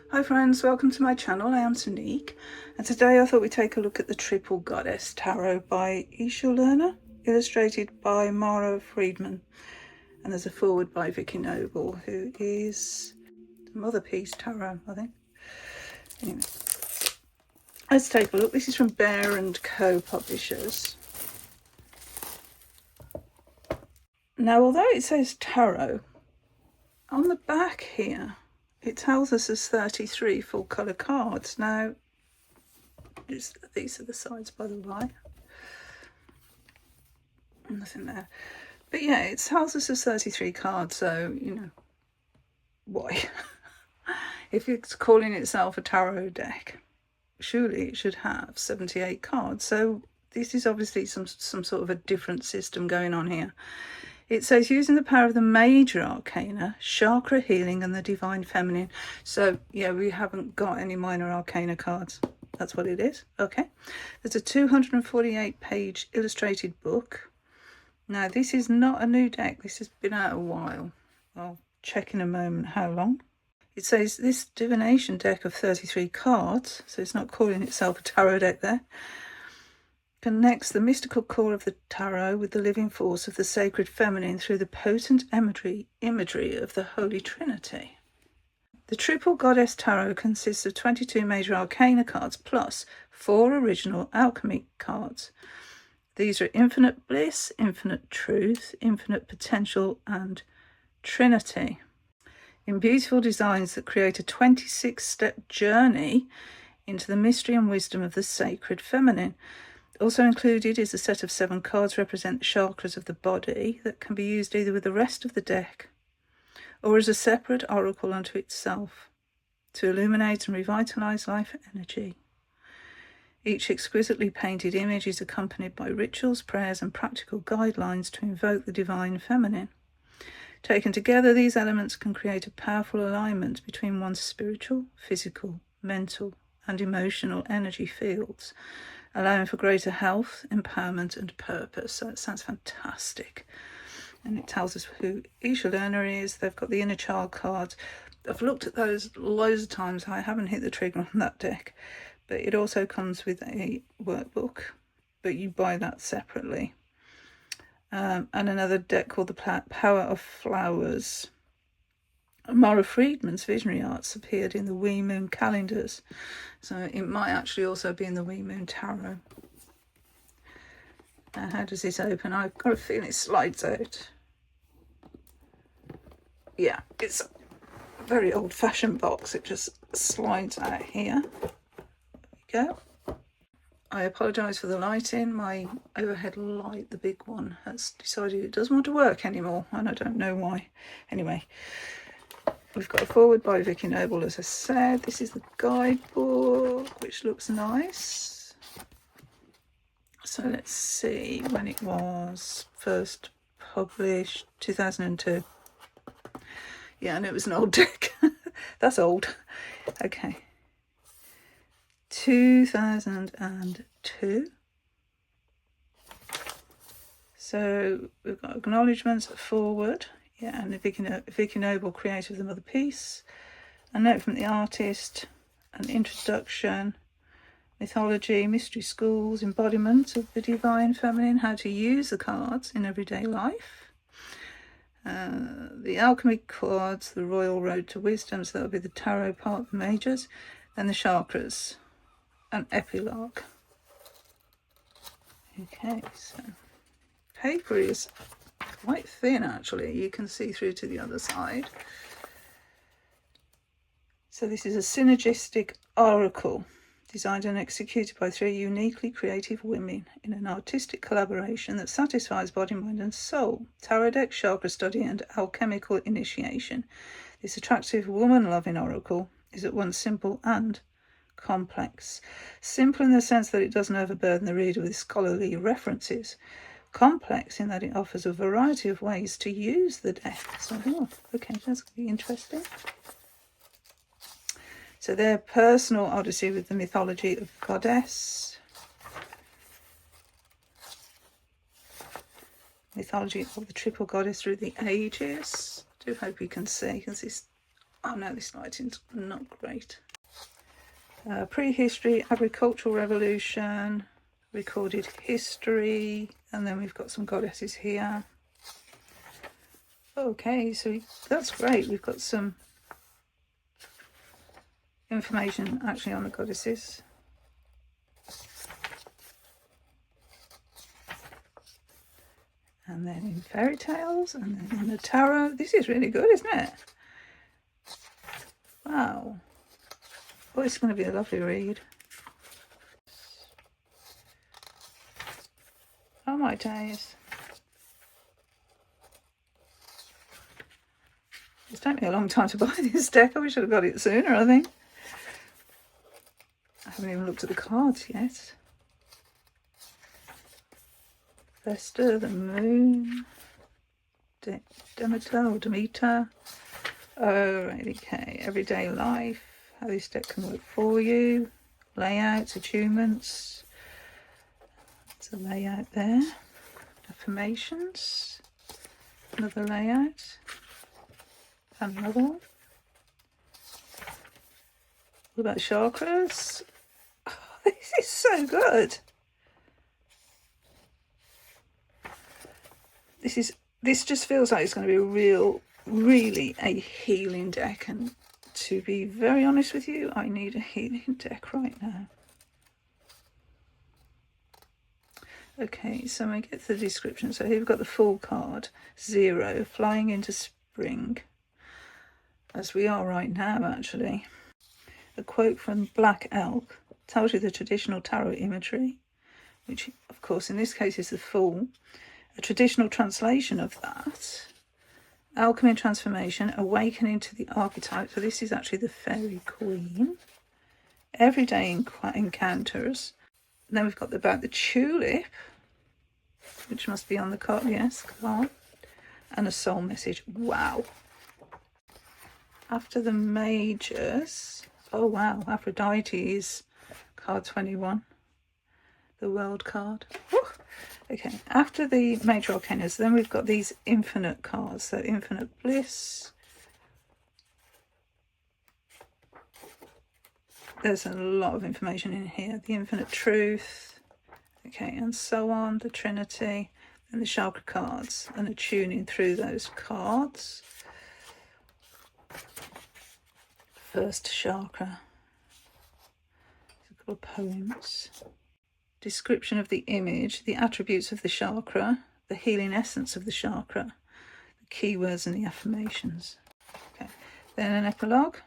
Hi friends, welcome to my channel. I am Sonique, and today I thought we'd take a look at the Triple Goddess Tarot by Isha Lerner, illustrated by Mara Friedman, and there's a foreword by Vicky Noble, who is the Mother Peace Tarot, I think. Anyway, let's take a look. This is from Bear & Co. Publishers. Now, although it says tarot, on the back here, it tells us there's 33 full colour cards. Now, these are the sides, by the way. Nothing there. But yeah, it tells us there's 33 cards, so, you know, why? If it's calling itself a tarot deck, surely it should have 78 cards. So this is obviously some sort of a different system going on here. It says, using the power of the major arcana, chakra healing and the divine feminine. So yeah, we haven't got any minor arcana cards. That's what it is. Okay. There's a 248-page illustrated book. Now, this is not a new deck. This has been out a while. I'll check in a moment how long. It says this divination deck of 33 cards, so it's not calling itself a tarot deck there, connects the mystical core of the tarot with the living force of the sacred feminine through the potent imagery of the Holy Trinity. The Triple Goddess Tarot consists of 22 major arcana cards plus 4 original alchemy cards. These are Infinite Bliss, Infinite Truth, Infinite Potential, and Trinity, in beautiful designs that create a 26-step journey into the mystery and wisdom of the sacred feminine. Also included is a set of 7 cards represent the chakras of the body that can be used either with the rest of the deck or as a separate oracle unto itself to illuminate and revitalize life energy. Each exquisitely painted image is accompanied by rituals, prayers, and practical guidelines to invoke the divine feminine. Taken together, these elements can create a powerful alignment between one's spiritual, physical, mental, and emotional energy fields, allowing for greater health, empowerment, and purpose. So it sounds fantastic. And it tells us who Isha Lerner is. They've got the inner child cards. I've looked at those loads of times. I haven't hit the trigger on that deck. But it also comes with a workbook, but you buy that separately. And another deck called the Power of Flowers. Mara Friedman's visionary arts appeared in the Wee Moon calendars, so it might actually also be in the Wee Moon Tarot. Now, how does this open? I've got a feeling it slides out. Yeah, it's a very old-fashioned box. It just slides out here. There we go. I apologise for the lighting. My overhead light, the big one, has decided it doesn't want to work anymore, and I don't know why. Anyway, we've got a foreword by Vicky Noble, as I said. This is the guidebook, which looks nice. So let's see when it was first published. 2002. Yeah, and it was an old deck. That's old. Okay. 2002. So we've got acknowledgements, forward, yeah, and the Vicky Noble, creator of the Mother Peace, a note from the artist, an introduction, mythology, mystery schools, embodiment of the divine feminine, how to use the cards in everyday life, the alchemy cards, the royal road to wisdom, so that'll be the tarot part, the majors, and the chakras. An epilogue. Okay, so paper is quite thin actually. You can see through to the other side. So this is a synergistic oracle designed and executed by 3 uniquely creative women in an artistic collaboration that satisfies body, mind, and soul. Tarot deck, chakra study, and alchemical initiation. This attractive woman-loving oracle is at once simple and complex. Simple in the sense that it doesn't overburden the reader with scholarly references. Complex in that it offers a variety of ways to use the deck. So, okay, that's going to be interesting. So their personal odyssey with the mythology of goddess. Mythology of the triple goddess through the ages. I do hope you can see, because it's Oh no, this lighting's not great. Prehistory, agricultural revolution, recorded history, and then we've got some goddesses here. Okay, so that's great. We've got some information actually on the goddesses. And then in fairy tales, and then in the tarot. This is really good, isn't it? Wow. Oh, it's going to be a lovely read. Oh my days. It's taken me a long time to buy this deck. I wish I'd have got it sooner, I think. I haven't even looked at the cards yet. Vesta, the moon, Demeter. Alright, okay. Everyday life, how this deck can work for you. Layouts, attunements. There's a layout there. Affirmations. Another layout. And another one. What about chakras? Oh, this is so good. This just feels like it's going to be really a healing deck, and to be very honest with you, I need a healing deck right now. Okay, so I get to the description. So here we've got the Fool card, 0, flying into spring, as we are right now actually. A quote from Black Elk tells you the traditional tarot imagery, which of course in this case is the Fool. A traditional translation of that, alchemy and transformation, awakening to the archetype. So this is actually the fairy queen. Everyday encounters. And then we've got about the tulip, which must be on the card, yes, card. And a soul message. Wow. After the majors, oh wow, Aphrodite is card 21. The world card. Woo. Okay, after the major arcanas, then we've got these infinite cards. So infinite bliss. There's a lot of information in here. The infinite truth. Okay, and so on. The Trinity and the chakra cards, and attuning through those cards. First chakra. There's a couple of poems. Description of the image, the attributes of the chakra, the healing essence of the chakra, the keywords and the affirmations. Okay, then an epilogue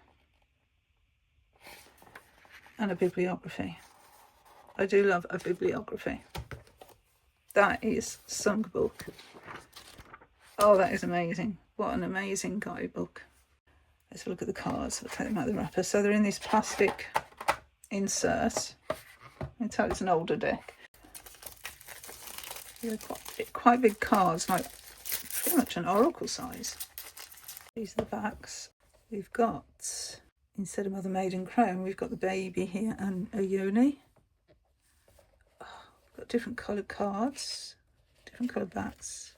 and a bibliography. I do love a bibliography. That is songbook. Oh, that is amazing. What an amazing guidebook. Let's look at the cards. I'll take them out of the wrapper. So they're in this plastic insert. I can tell it's an older deck. They're quite big cards, like pretty much an oracle size. These are the backs. We've got, instead of Mother Maiden Crown, we've got the baby here and a yoni. Oh, got different coloured cards, different coloured backs.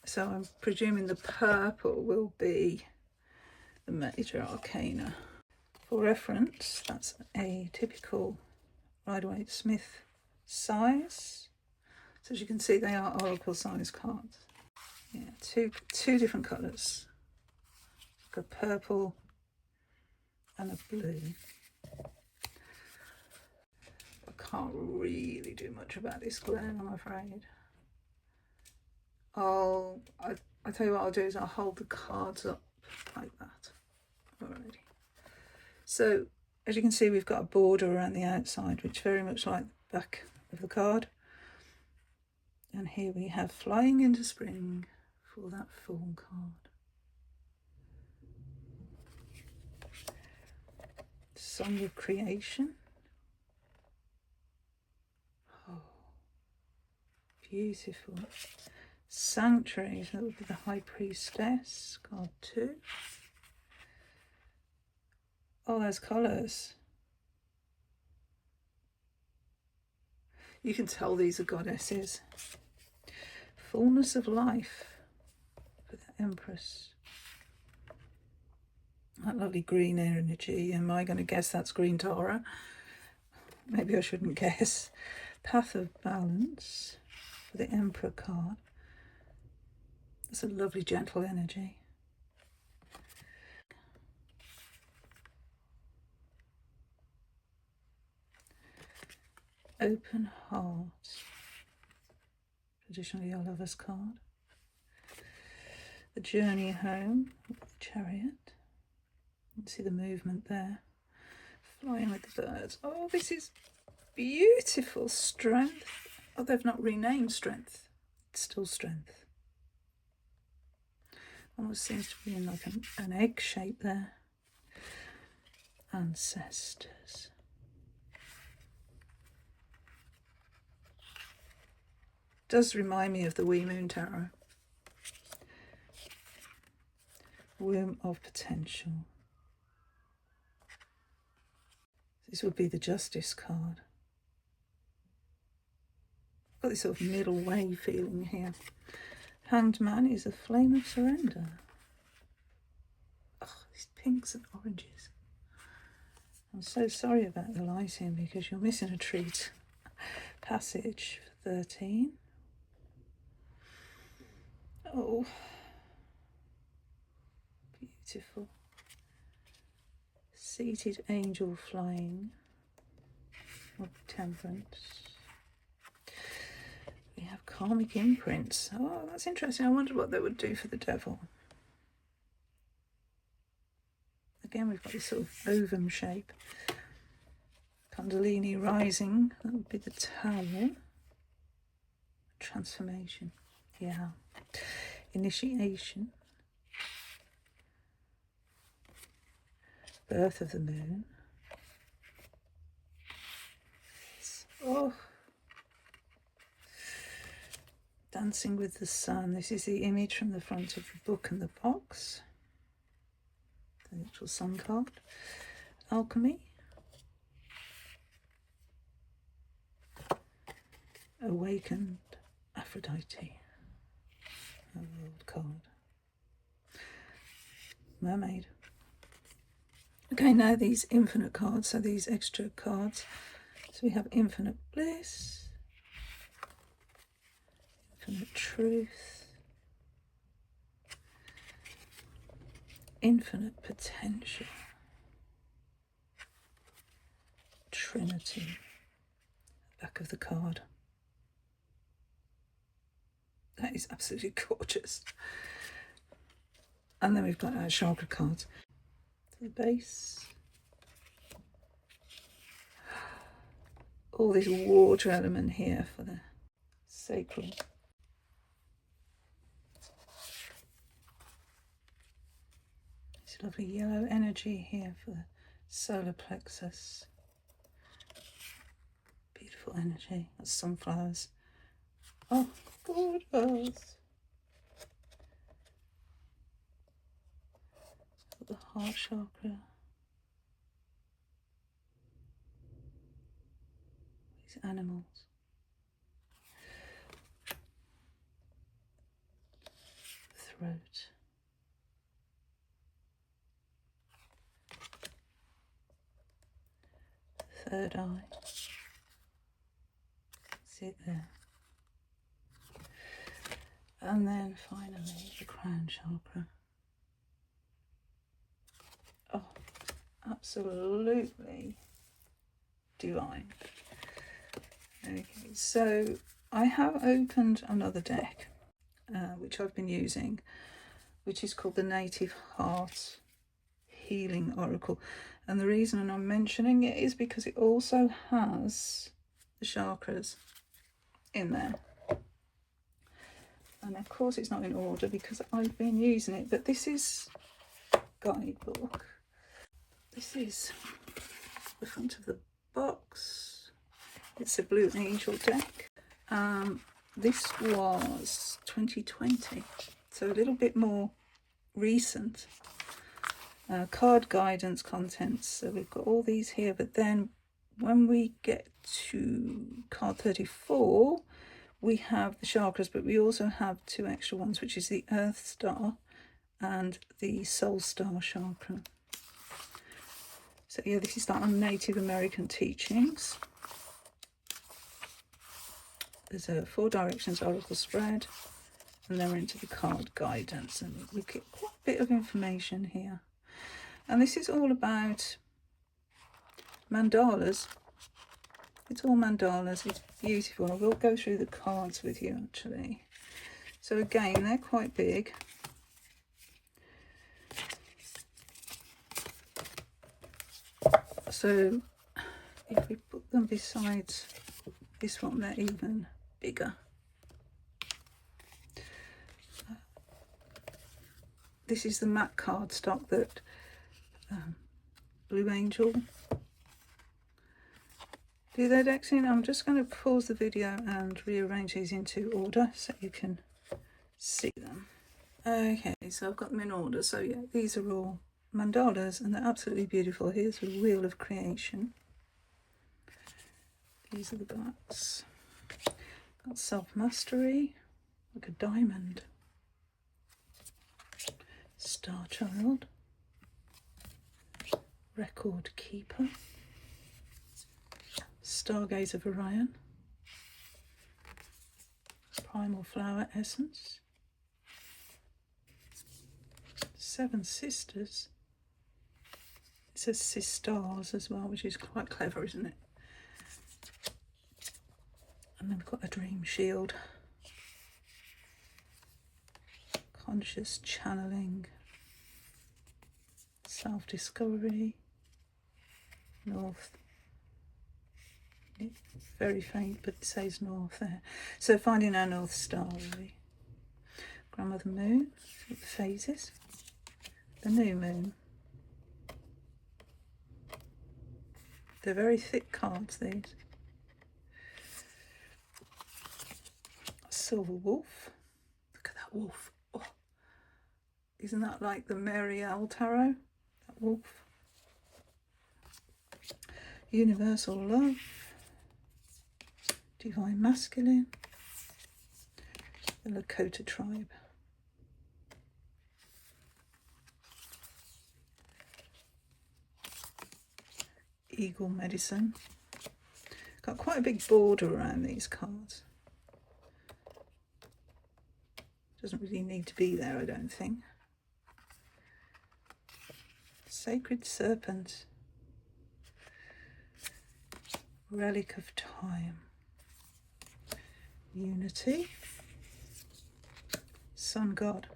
So I'm presuming the purple will be the major arcana. For reference, that's a typical Rider-Waite-Smith size. So as you can see, they are oracle size cards. Yeah, two different colours. Like a purple and a blue. I can't really do much about this glare, I'm afraid. I'll tell you what I'll do is I'll hold the cards up like that. Alrighty. So, as you can see, we've got a border around the outside, which is very much like the back of the card. And here we have Flying into Spring for that Fool card. Song of Creation. Oh, beautiful. Sanctuary, so that would be the High Priestess, card 2. Oh, those colours. You can tell these are goddesses. Fullness of life for the Empress. That lovely green energy. Am I going to guess that's green Tara? Maybe I shouldn't guess. Path of Balance for the Emperor card. It's a lovely gentle energy. Open Heart. Traditionally a Lover's card. The Journey Home, the Chariot. You can see the movement there. Flying with the birds. Oh, this is beautiful. Strength. Oh, they've not renamed Strength. It's still Strength. Almost seems to be in like an egg shape there. Ancestors. Does remind me of the Wee Moon Tarot. Womb of Potential. This would be the Justice card. I've got this sort of middle way feeling here. Hanged Man is a Flame of Surrender. Oh, these pinks and oranges. I'm so sorry about the lighting because you're missing a treat. Passage for 13. Oh, beautiful. Seated Angel Flying of Temperance. We have Karmic Imprints. Oh, that's interesting. I wonder what that would do for the Devil. Again, we've got this sort of ovum shape. Kundalini Rising. That would be the Tower. Transformation. Yeah. Initiation. Birth of the Moon. Oh. Dancing with the Sun. This is the image from the front of the book and the box. The actual Sun card. Alchemy. Awakened Aphrodite. A world card. Mermaid. Okay, now these infinite cards, so these extra cards. So we have Infinite Bliss, Infinite Truth, Infinite Potential, Trinity, back of the card. That is absolutely gorgeous. And then we've got our chakra cards. The base. All this water element here for the sacral. This lovely yellow energy here for the solar plexus. Beautiful energy. That's sunflowers. Oh, gorgeous. The heart chakra. These animals. Throat. Third eye. See it there. And then finally the crown chakra. Oh, absolutely divine. Okay, so I have opened another deck, which I've been using, which is called the Native Heart Healing Oracle. And the reason I'm mentioning it is because it also has the chakras in there. And of course it's not in order because I've been using it, but this is guidebook. This is the front of the box. It's a Blue Angel deck. This was 2020, so a little bit more recent. Card guidance contents. So we've got all these here, but then when we get to card 34, we have the chakras, but we also have two extra ones, which is the Earth Star and the Soul Star chakra. So yeah, this is like on Native American teachings. There's a 4 directions oracle spread, and then we're into the card guidance, and we get quite a bit of information here. And this is all about mandalas. It's all mandalas. It's beautiful. I will go through the cards with you actually. So again, they're quite big. So if we put them beside this one, they're even bigger. This is the matte cardstock that Blue Angel do their decks in. I'm just going to pause the video and rearrange these into order so you can see them. Okay, so I've got them in order. So yeah, these are all mandalas and they're absolutely beautiful. Here's the Wheel of Creation. These are the backs. Got Self-Mastery, like a diamond. Star Child. Record Keeper. Stargaze of Orion. Primal Flower Essence. 7 Sisters. It says Sisters as well, which is quite clever, isn't it? And then we've got a Dream Shield. Conscious Channeling. Self-Discovery. North. It's very faint, but it says North there. So finding our North Star, really. Grandmother Moon, the phases. The New Moon. They're very thick cards, these. Silver Wolf. Look at that wolf. Oh, isn't that like the Mary Owl Tarot? That wolf. Universal Love. Divine Masculine. The Lakota Tribe. Eagle Medicine. Got quite a big border around these cards. Doesn't really need to be there, I don't think. Sacred Serpent. Relic of Time. Unity. Sun God.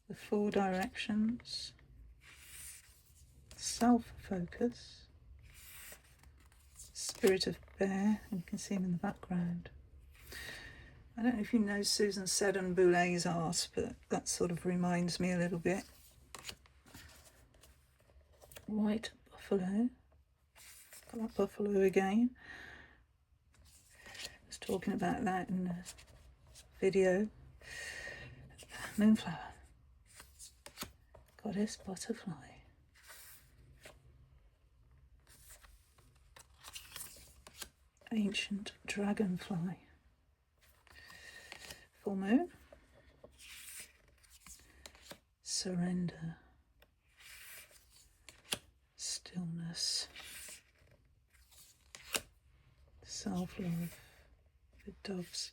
The 4 directions. Self-focus. Spirit of Bear, and you can see him in the background. I don't know if you know Susan Seddon Boulet's art, but that sort of reminds me a little bit. White Buffalo. Got that buffalo again. I was talking about that in the video. Moonflower. Goddess Butterfly. Ancient Dragonfly. Full Moon. Surrender. Stillness. Self-love. The Doves.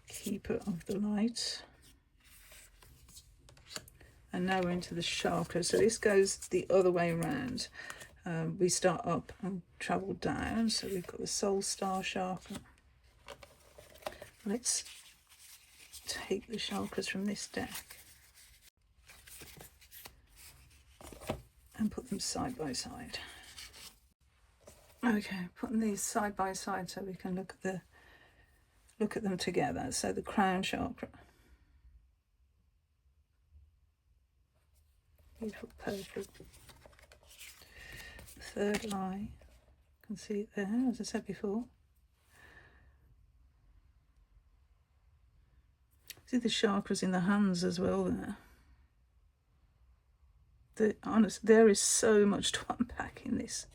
Keeper of the Light. And now we're into the chakra. So this goes the other way around. We start up and travel down. So we've got the Soul Star chakra. Let's take the chakras from this deck and put them side by side. Okay, putting these side by side so we can look at them together. So the crown chakra. Beautiful purple. The 3rd eye. You can see it there, as I said before. See the chakras in the hands as well there. There is so much to unpack in this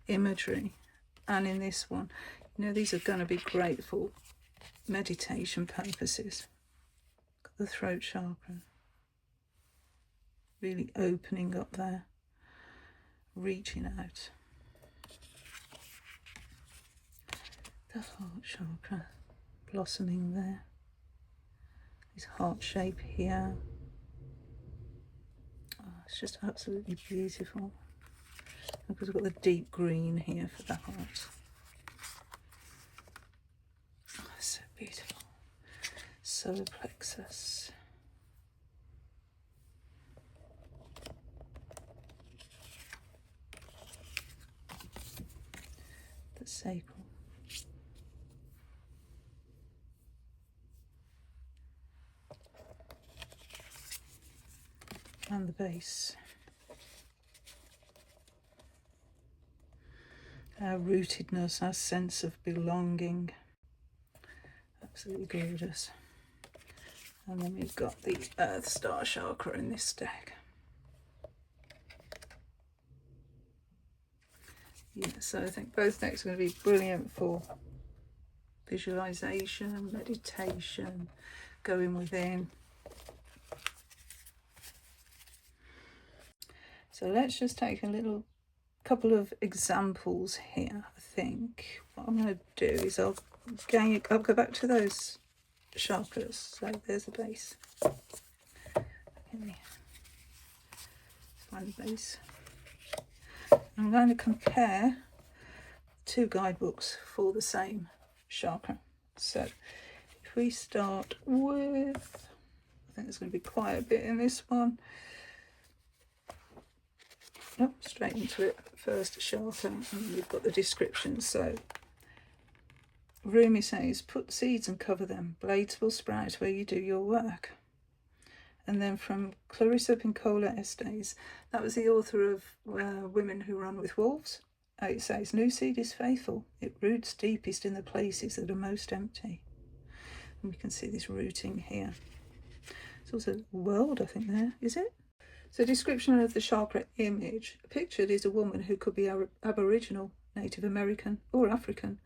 imagery and in this one. You know, these are going to be great for meditation purposes. Got the throat chakra. really opening up there, reaching out. The heart chakra blossoming there, this heart shape here. Oh, it's just absolutely beautiful, because we've got the deep green here for the heart. Oh, so beautiful. Solar plexus. The sacral. And the base. Our rootedness, our sense of belonging. Absolutely gorgeous. And then we've got the Earth Star chakra in this deck. Yeah, so I think both decks are going to be brilliant for visualization, meditation, going within. So let's just take a couple of examples here. I think what I'm going to do is I'll go back to those chakras. So there's the base. Okay. Find the base. I'm going to compare two guidebooks for the same chakra. So if we start with, I think there's going to be quite a bit in this one. Nope, straight into it. First chakra, and we've got the description. So Rumi says, put seeds and cover them. Blades will sprout where you do your work. And then from Clarissa Pinkola Estes, that was the author of Women Who Run with Wolves. It says, new seed is faithful. It roots deepest in the places that are most empty. And we can see this rooting here. It's also a world, I think, there, is it? So description of the chakra image. Pictured is a woman who could be Aboriginal, Native American or African.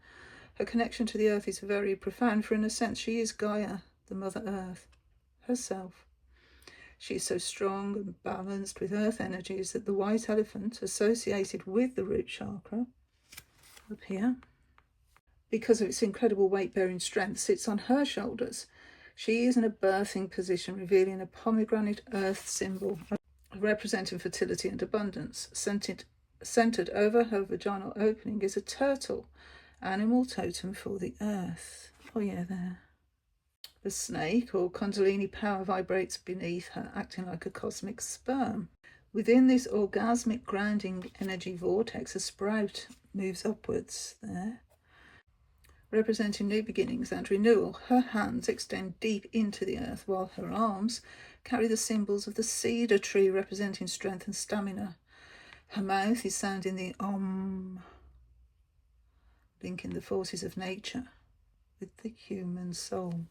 Her connection to the earth is very profound, for in a sense she is Gaia, the Mother Earth, herself. She is so strong and balanced with earth energies that the white elephant, associated with the root chakra, up here, because of its incredible weight-bearing strength, sits on her shoulders. She is in a birthing position, revealing a pomegranate earth symbol, representing fertility and abundance. Centered over her vaginal opening is a turtle, animal totem for the earth. Oh yeah, there. The snake, or Kundalini power, vibrates beneath her, acting like a cosmic sperm. Within this orgasmic grounding energy vortex, a sprout moves upwards there, representing new beginnings and renewal. Her hands extend deep into the earth, while her arms carry the symbols of the cedar tree, representing strength and stamina. Her mouth is sounding the Om, linking the forces of nature with the human soul.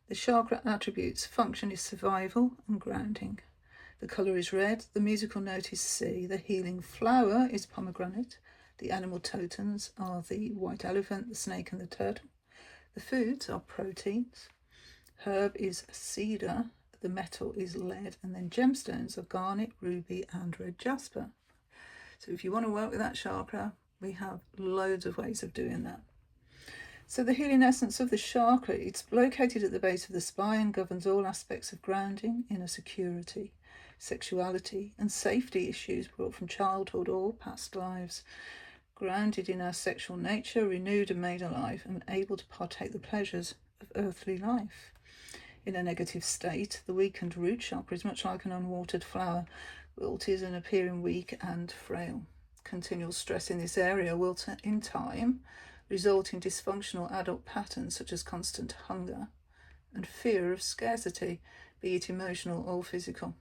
The chakra attributes: function is survival and grounding. The colour is red, the musical note is C, the healing flower is pomegranate, the animal totems are the white elephant, the snake and the turtle. The foods are proteins. Herb is cedar, the metal is lead, and then gemstones are garnet, ruby and red jasper. So if you want to work with that chakra, we have loads of ways of doing that. So the healing essence of the chakra, it's located at the base of the spine, governs all aspects of grounding, inner security, sexuality and safety issues brought from childhood or past lives. Grounded in our sexual nature, renewed and made alive, and able to partake the pleasures of earthly life. In a negative state, the weakened root chakra is much like an unwatered flower, wilted and appearing weak and frail. Continual stress in this area will, in time, result in dysfunctional adult patterns such as constant hunger and fear of scarcity, be it emotional or physical.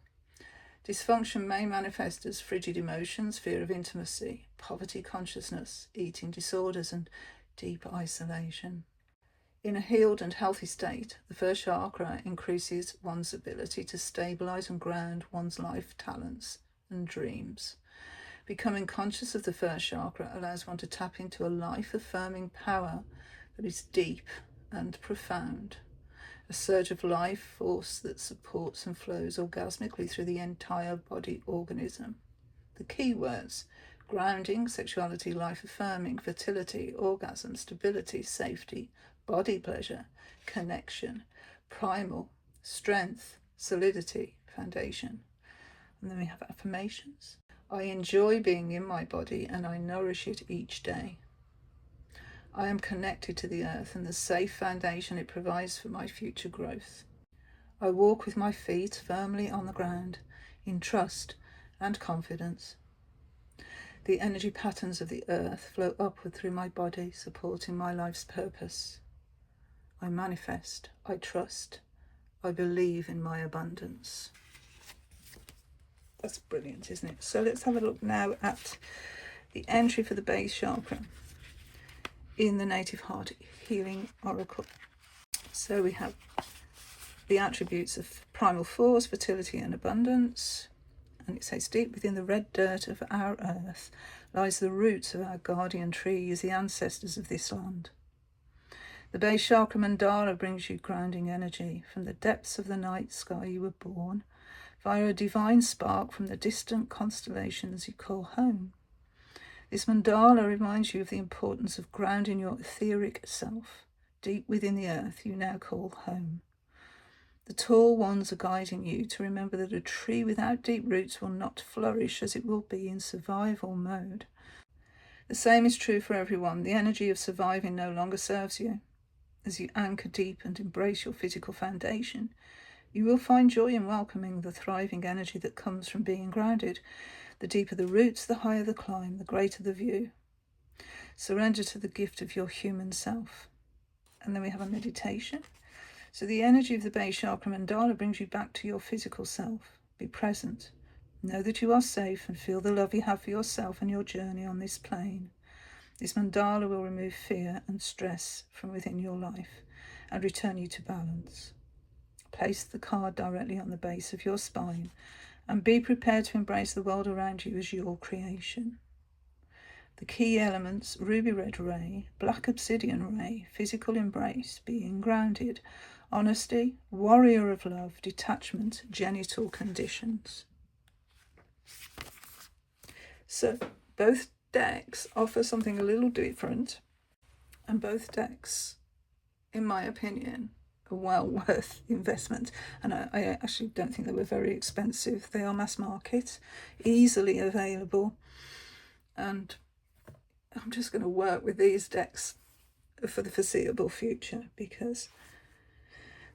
Dysfunction may manifest as frigid emotions, fear of intimacy, poverty consciousness, eating disorders, and deep isolation. In a healed and healthy state, the first chakra increases one's ability to stabilize and ground one's life talents and dreams. Becoming conscious of the first chakra allows one to tap into a life-affirming power that is deep and profound. a surge of life force that supports and flows orgasmically through the entire body organism. The key words: grounding, sexuality, life affirming, fertility, orgasm, stability, safety, body pleasure, connection, primal, strength, solidity, foundation. And then we have affirmations. I enjoy being in my body and I nourish it each day. I am connected to the earth and the safe foundation it provides for my future growth. I walk with my feet firmly on the ground in trust and confidence. The energy patterns of the earth flow upward through my body, supporting my life's purpose. I manifest, I trust, I believe in my abundance. That's brilliant, isn't it? So let's have a look now at the entry for the base chakra in the Native Heart Healing Oracle. So we have the attributes of primal force, fertility and abundance. And it says, deep within the red dirt of our earth lies the roots of our guardian trees, the ancestors of this land. The base chakra mandala brings you grounding energy. From the depths of the night sky you were born, via a divine spark from the distant constellations you call home. This mandala reminds you of the importance of grounding your etheric self deep within the earth you now call home. The tall ones are guiding you to remember that a tree without deep roots will not flourish, as it will be in survival mode. The same is true for everyone. The energy of surviving no longer serves you. As you anchor deep and embrace your physical foundation, you will find joy in welcoming the thriving energy that comes from being grounded. The deeper the roots, the higher the climb, the greater the view. Surrender to the gift of your human self. And then we have a meditation. So the energy of the base chakra mandala brings you back to your physical self. Be present. Know that you are safe and feel the love you have for yourself and your journey on this plane. This mandala will remove fear and stress from within your life and return you to balance. Place the card directly on the base of your spine and be prepared to embrace the world around you as your creation. The key elements: ruby red ray, black obsidian ray, physical embrace, being grounded, honesty, warrior of love, detachment, genital conditions. So both decks offer something a little different, and both decks, in my opinion, are well worth investment. And I actually don't think they were very expensive. They are mass market, easily available, and I'm just going to work with these decks for the foreseeable future, because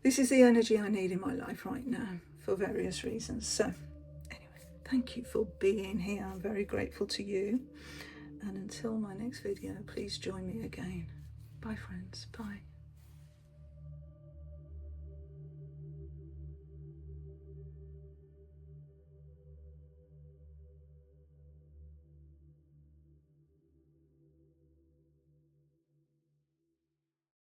this is the energy I need in my life right now for various reasons. So anyway, thank you for being here. I'm very grateful to you. And until my next video, please join me again. Bye friends. Bye.